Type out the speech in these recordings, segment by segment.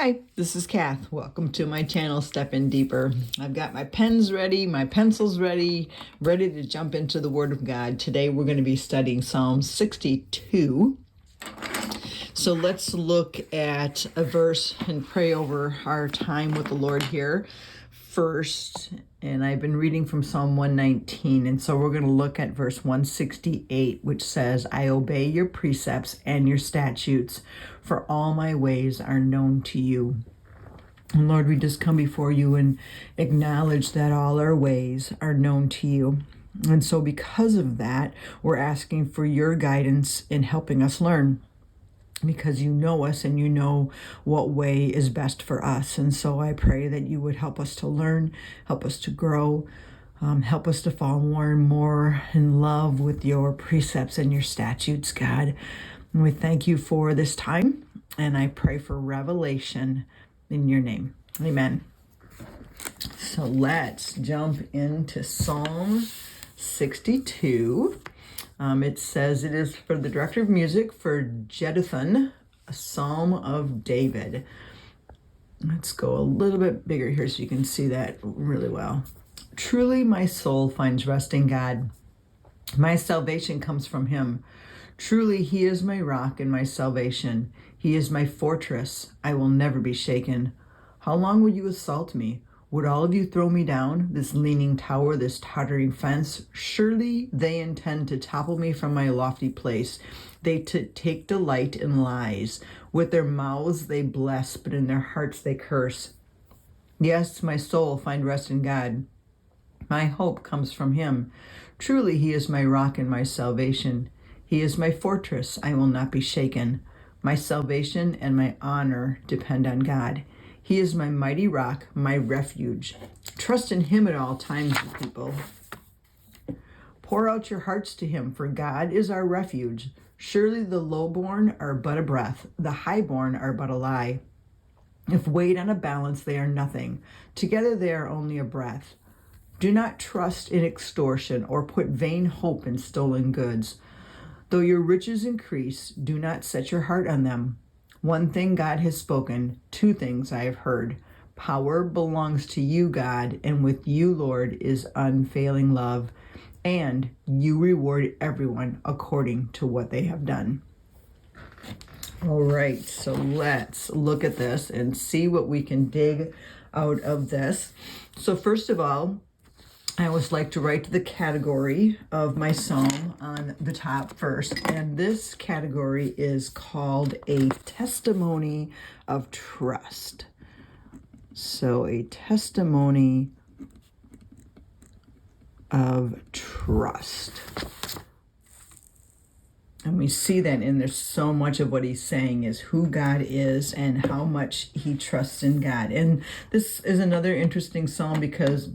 Hi, this is Kath. Welcome to my channel, Step In Deeper. I've got my pens ready, my pencils ready to jump into the Word of God. Today we're going to be studying Psalm 62. So let's look at a verse and pray over our time with the Lord here first. And I've been reading from Psalm 119. And so we're going to look at verse 168, which says, I obey your precepts and your statutes, for all my ways are known to you. And Lord, we just come before you and acknowledge that all our ways are known to you. And so because of that, we're asking for your guidance in helping us learn, because you know us and you know what way is best for us. And so I pray that you would help us to learn, help us to grow, help us to fall more and more in love with your precepts and your statutes, God. And we thank you for this time, and I pray for revelation in your name. Amen. So let's jump into Psalm 62. It says it is for the director of music for Jeduthun, a psalm of David. Let's go a little bit bigger here so you can see that really well. Truly my soul finds rest in God. My salvation comes from him. Truly he is my rock and my salvation. He is my fortress. I will never be shaken. How long will you assault me? Would all of you throw me down, this leaning tower, this tottering fence? Surely they intend to topple me from my lofty place. They take delight in lies. With their mouths they bless, but in their hearts they curse. Yes, my soul find rest in God. My hope comes from him. Truly he is my rock and my salvation. He is my fortress. I will not be shaken. My salvation and my honor depend on God. He is my mighty rock, my refuge. Trust in him at all times, people. Pour out your hearts to him, for God is our refuge. Surely the lowborn are but a breath, the highborn are but a lie. If weighed on a balance, they are nothing. Together they are only a breath. Do not trust in extortion or put vain hope in stolen goods. Though your riches increase, do not set your heart on them. One thing God has spoken, two things I have heard. Power belongs to you, God, and with you, Lord, is unfailing love, and you reward everyone according to what they have done. All right, so let's look at this and see what we can dig out of this. So first of all, I always like to write the category of my psalm on the top first. And this category is called a testimony of trust. So a testimony of trust. And we see that in there so much of what he's saying is who God is and how much he trusts in God. And this is another interesting psalm because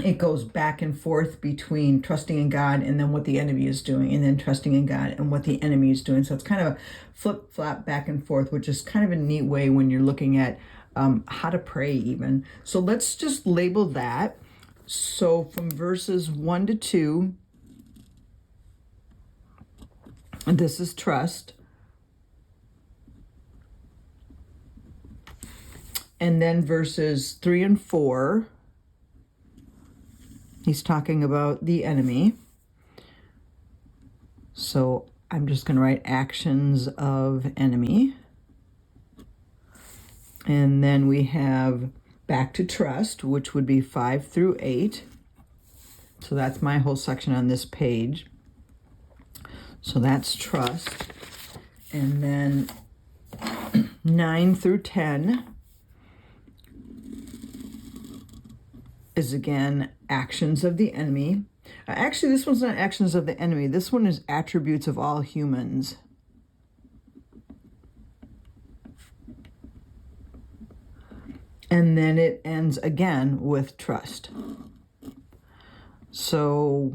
it goes back and forth between trusting in God and then what the enemy is doing, and then trusting in God and what the enemy is doing. So it's kind of a flip-flop back and forth, which is kind of a neat way when you're looking at how to pray even. So let's just label that. So from verses 1 to 2, this is trust. And then verses 3 and 4, he's talking about the enemy. So I'm just going to write actions of enemy. And then we have back to trust, which would be 5 through 8. So that's my whole section on this page. So that's trust. And then 9 through 10 is again actions of the enemy. Actually, this one's not actions of the enemy. This one is attributes of all humans. And then it ends again with trust. So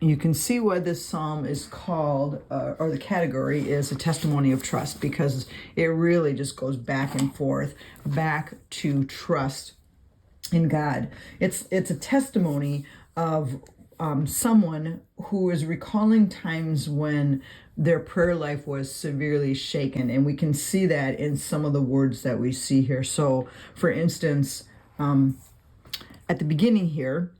you can see why this psalm is called, or the category is a testimony of trust, because it really just goes back and forth, back to trust in God. It's a testimony of someone who is recalling times when their prayer life was severely shaken. And we can see that in some of the words that we see here. So, for instance, at the beginning here,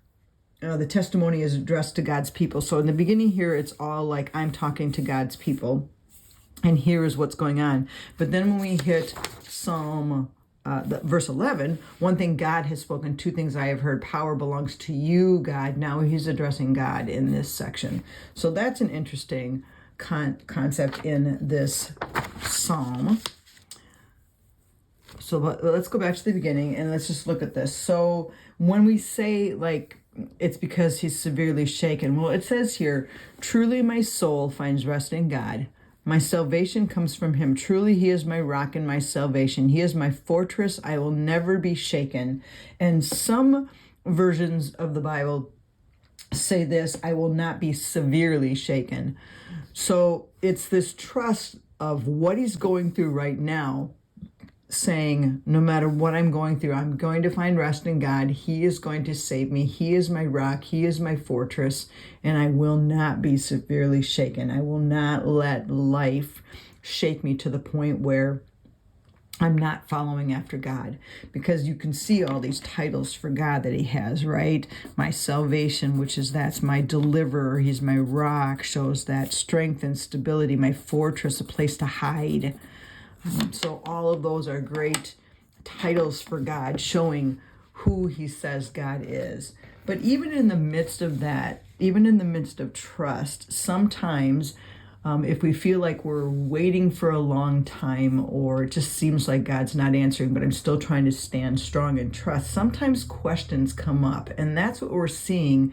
the testimony is addressed to God's people. So in the beginning here, it's all like I'm talking to God's people. And here is what's going on. But then when we hit Psalm verse 11, one thing God has spoken, two things I have heard, power belongs to you, God. Now he's addressing God in this section. So that's an interesting concept in this psalm. So let's go back to the beginning and let's just look at this. So when we say like it's because he's severely shaken, well, it says here, truly my soul finds rest in God. My salvation comes from him. Truly, he is my rock and my salvation. He is my fortress. I will never be shaken. And some versions of the Bible say this, I will not be severely shaken. So it's this trust of what he's going through right now, saying, no matter what I'm going through, I'm going to find rest in God. He is going to save me. He is my rock. He is my fortress, and I will not be severely shaken. I will not let life shake me to the point where I'm not following after God, because you can see all these titles for God that he has, right? My salvation, which is that's my deliverer. He's my rock, shows that strength and stability, my fortress, a place to hide. So all of those are great titles for God, showing who he says God is. But even in the midst of that, even in the midst of trust, sometimes if we feel like we're waiting for a long time, or it just seems like God's not answering, but I'm still trying to stand strong and trust, sometimes questions come up. And that's what we're seeing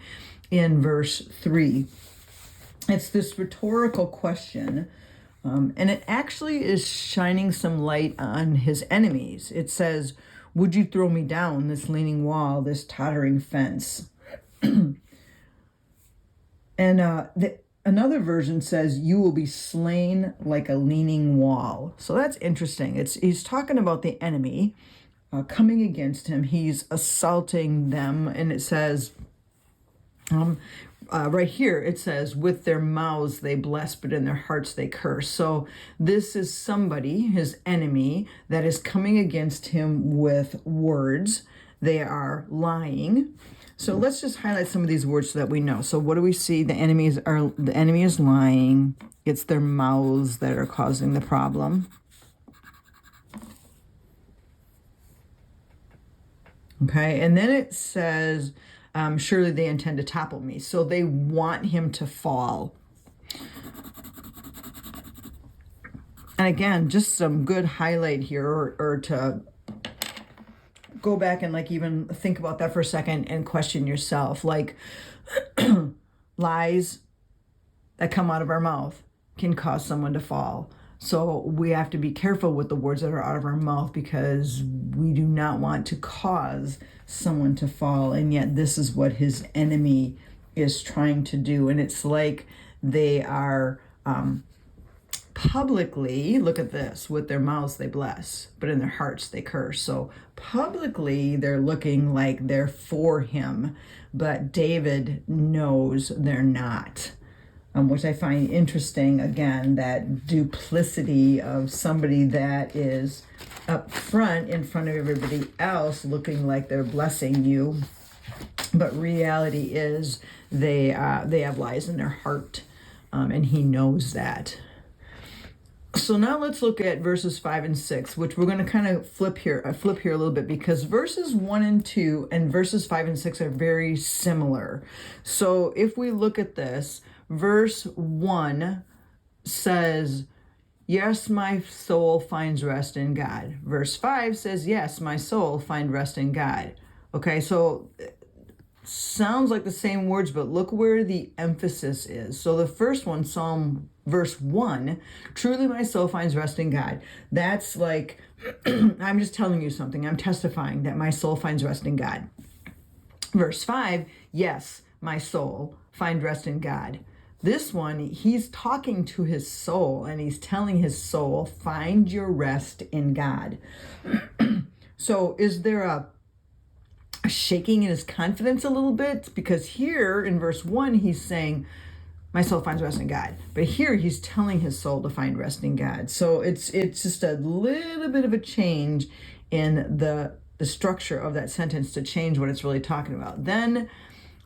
in verse 3. It's this rhetorical question. And it actually is shining some light on his enemies. It says, would you throw me down, this leaning wall, this tottering fence? And another version says, you will be slain like a leaning wall. So that's interesting. He's talking about the enemy coming against him. He's assaulting them. And it says, right here, it says, with their mouths they bless, but in their hearts they curse. So this is somebody, his enemy, that is coming against him with words. They are lying. So let's just highlight some of these words so that we know. So what do we see? The enemy is lying. It's their mouths that are causing the problem. Okay, and then it says, surely they intend to topple me. So they want him to fall. And again, just some good highlight here, or to go back and like even think about that for a second and question yourself. Like lies that come out of our mouth can cause someone to fall. So we have to be careful with the words that are out of our mouth, because we do not want to cause someone to fall. And yet this is what his enemy is trying to do. And it's like they are publicly, look at this, with their mouths they bless, but in their hearts they curse. So publicly they're looking like they're for him, but David knows they're not. Which I find interesting, again, that duplicity of somebody that is up front in front of everybody else looking like they're blessing you, but reality is they have lies in their heart, and he knows that. So now let's look at verses 5 and 6, which we're going to kind of flip here a little bit, because verses 1 and 2 and verses 5 and 6 are very similar. So if we look at this, verse 1 says, yes, my soul finds rest in God. Verse 5 says, yes, my soul find rest in God. Okay, so sounds like the same words, but look where the emphasis is. So the first one, verse 1, truly my soul finds rest in God. That's like, I'm just telling you something. I'm testifying that my soul finds rest in God. Verse 5, yes, my soul find rest in God. This one, he's talking to his soul, and he's telling his soul, find your rest in God. So is there shaking in his confidence a little bit, because here in verse 1 he's saying, my soul finds rest in God. But here he's telling his soul to find rest in God. So it's just a little bit of a change in the structure of that sentence to change what it's really talking about. Then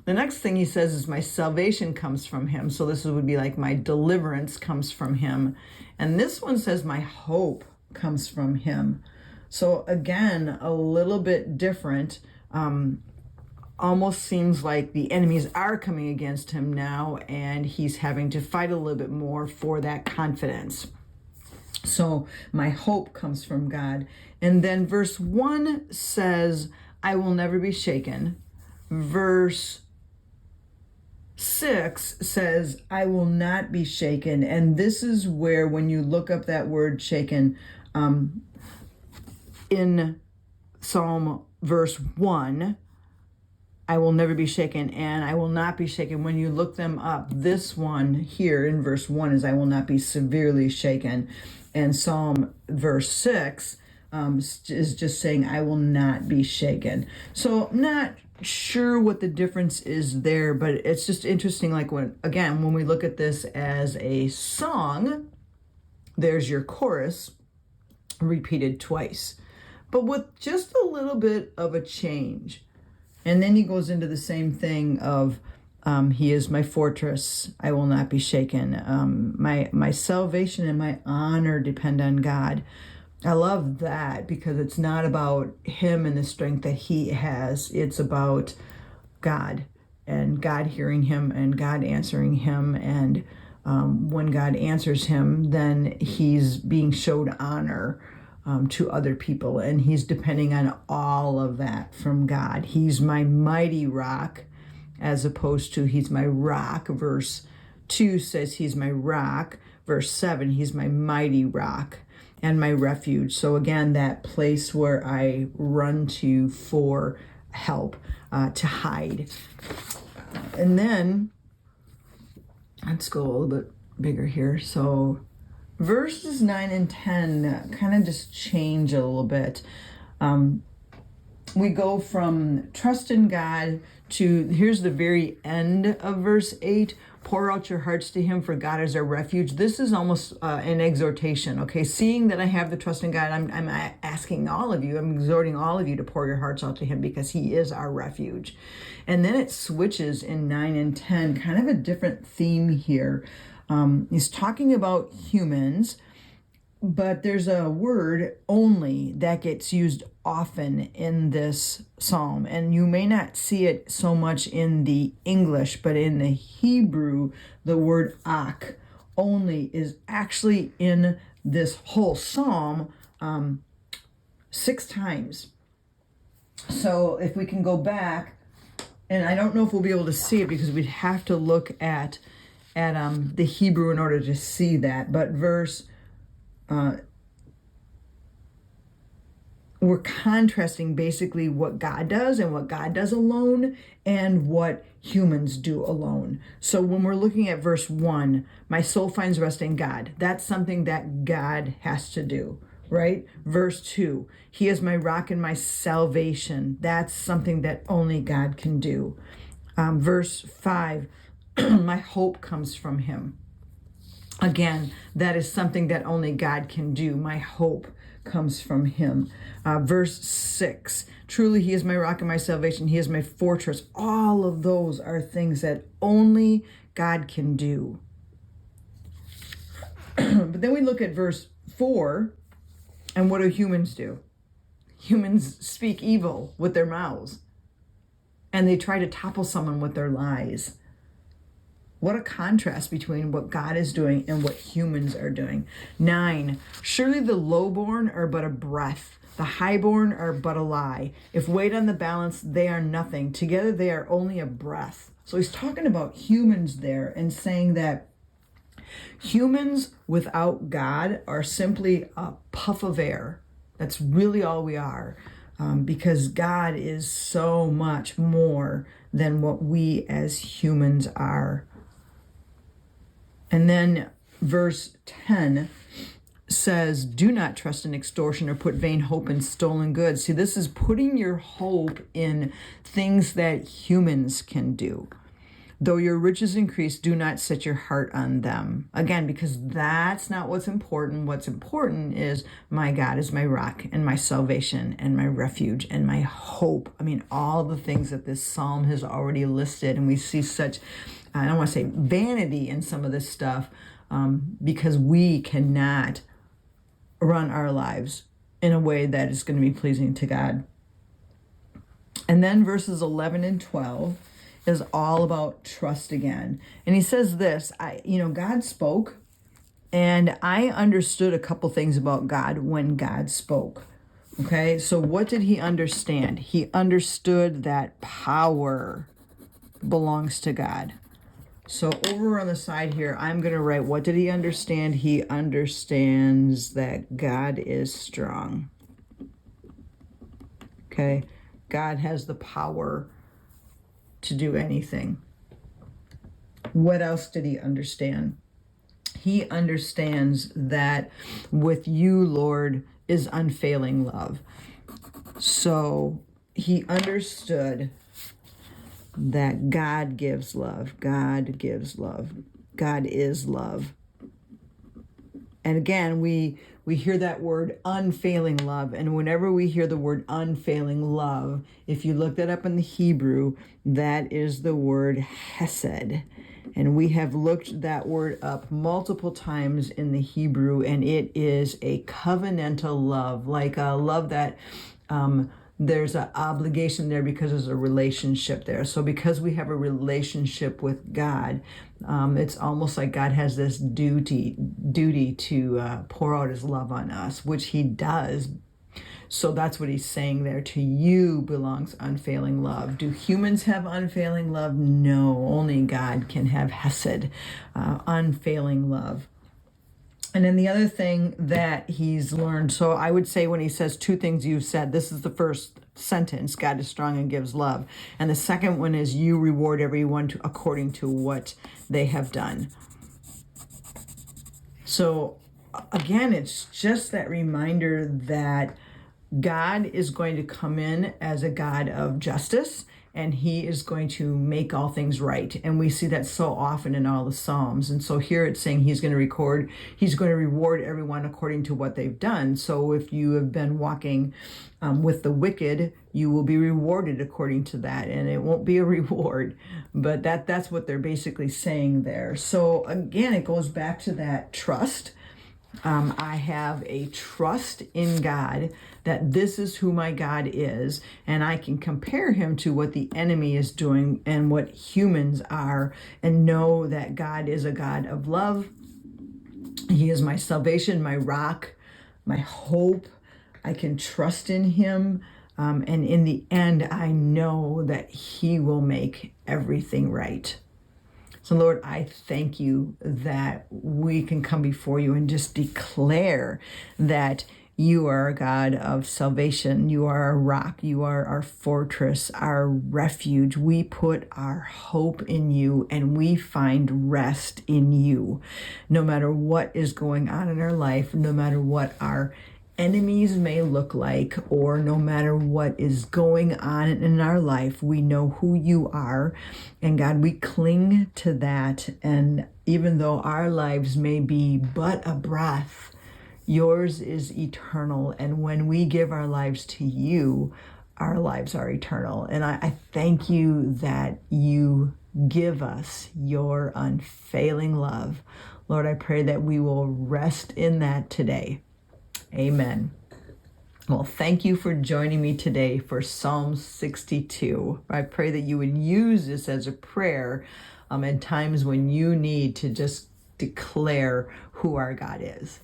the next thing he says is my salvation comes from him. So this would be like my deliverance comes from him. And this one says my hope comes from him. So again, a little bit different. Almost seems like the enemies are coming against him now, and he's having to fight a little bit more for that confidence. So my hope comes from God. And then verse 1 says, I will never be shaken. Verse 6 says, I will not be shaken. And this is where, when you look up that word shaken, in Psalm verse 1, I will never be shaken and I will not be shaken. When you look them up, this one here in verse 1 is I will not be severely shaken. And Psalm verse 6 is just saying I will not be shaken. So I'm not sure what the difference is there, but it's just interesting. Like when we look at this as a song, there's your chorus repeated twice, but with just a little bit of a change. And then he goes into the same thing of, he is my fortress, I will not be shaken. My salvation and my honor depend on God. I love that, because it's not about him and the strength that he has. It's about God, and God hearing him and God answering him. And when God answers him, then he's being showed honor to other people, and he's depending on all of that from God. He's my mighty rock, as opposed to he's my rock. Verse 2 says he's my rock. Verse 7, he's my mighty rock and my refuge. So again, that place where I run to for help, to hide. And then let's go a little bit bigger here. So verses 9 and 10 kind of just change a little bit. We go from trust in God to, here's the very end of verse 8, pour out your hearts to him, for God is our refuge. This is almost an exhortation, okay? Seeing that I have the trust in God, I'm asking all of you, I'm exhorting all of you to pour your hearts out to him, because he is our refuge. And then it switches in 9 and 10, kind of a different theme here. He's talking about humans, but there's a word only that gets used often in this psalm. And you may not see it so much in the English, but in the Hebrew, the word ak, only, is actually in this whole psalm 6 times. So if we can go back, and I don't know if we'll be able to see it because we'd have to look at the Hebrew in order to see that, but we're contrasting basically what God does and what God does alone and what humans do alone. So when we're looking at verse 1, my soul finds rest in God, that's something that God has to do, right? Verse 2, he is my rock and my salvation, that's something that only God can do. Verse 5, my hope comes from him. Again, that is something that only God can do. My hope comes from him. Verse 6, truly he is my rock and my salvation. He is my fortress. All of those are things that only God can do. But then we look at verse 4, and what do humans do? Humans speak evil with their mouths, and they try to topple someone with their lies. What a contrast between what God is doing and what humans are doing. 9, surely the lowborn are but a breath, the highborn are but a lie. If weighed on the balance, they are nothing. Together they are only a breath. So he's talking about humans there and saying that humans without God are simply a puff of air. That's really all we are, because God is so much more than what we as humans are. And then verse 10 says, do not trust in extortion or put vain hope in stolen goods. See, this is putting your hope in things that humans can do. Though your riches increase, do not set your heart on them. Again, because that's not what's important. What's important is my God is my rock and my salvation and my refuge and my hope. I mean, all the things that this psalm has already listed. And we see such, I don't want to say vanity in some of this stuff, because we cannot run our lives in a way that is going to be pleasing to God. And then verses 11 and 12 is all about trust again. And he says this, God spoke, and I understood a couple things about God when God spoke. Okay, so what did he understand? He understood that power belongs to God. So over on the side here, I'm going to write, what did he understand? He understands that God is strong. Okay, God has the power to do anything. What else did he understand? He understands that with you, Lord, is unfailing love. So he understood that God gives love. God gives love. God is love. And again, we hear that word unfailing love. And whenever we hear the word unfailing love, if you look that up in the Hebrew, that is the word hesed. And we have looked that word up multiple times in the Hebrew, and it is a covenantal love, like a love that there's an obligation there because there's a relationship there. So because we have a relationship with God, it's almost like God has this duty to pour out his love on us, which he does. So that's what he's saying there. To you belongs unfailing love. Do humans have unfailing love? No, only God can have hesed, unfailing love. And then the other thing that he's learned, so I would say when he says two things you've said, this is the first sentence, God is strong and gives love. And the second one is you reward everyone according to what they have done. So again, it's just that reminder that God is going to come in as a God of justice, and he is going to make all things right. And we see that so often in all the Psalms. And so here it's saying he's going to reward everyone according to what they've done. So if you have been walking with the wicked, you will be rewarded according to that. And it won't be a reward, but that's what they're basically saying there. So again, it goes back to that trust. I have a trust in God that this is who my God is, and I can compare him to what the enemy is doing and what humans are, and know that God is a God of love. He is my salvation, my rock, my hope. I can trust in him. And in the end, I know that he will make everything right. So Lord, I thank you that we can come before you and just declare that you are a God of salvation. You are our rock. You are our fortress, our refuge. We put our hope in you, and we find rest in you. No matter what is going on in our life, no matter what our enemies may look like, or no matter what is going on in our life, we know who you are. And God, we cling to that. And even though our lives may be but a breath, yours is eternal. And when we give our lives to you, our lives are eternal. And I thank you that you give us your unfailing love. Lord, I pray that we will rest in that today. Amen. Well, thank you for joining me today for Psalm 62. I pray that you would use this as a prayer in times when you need to just declare who our God is.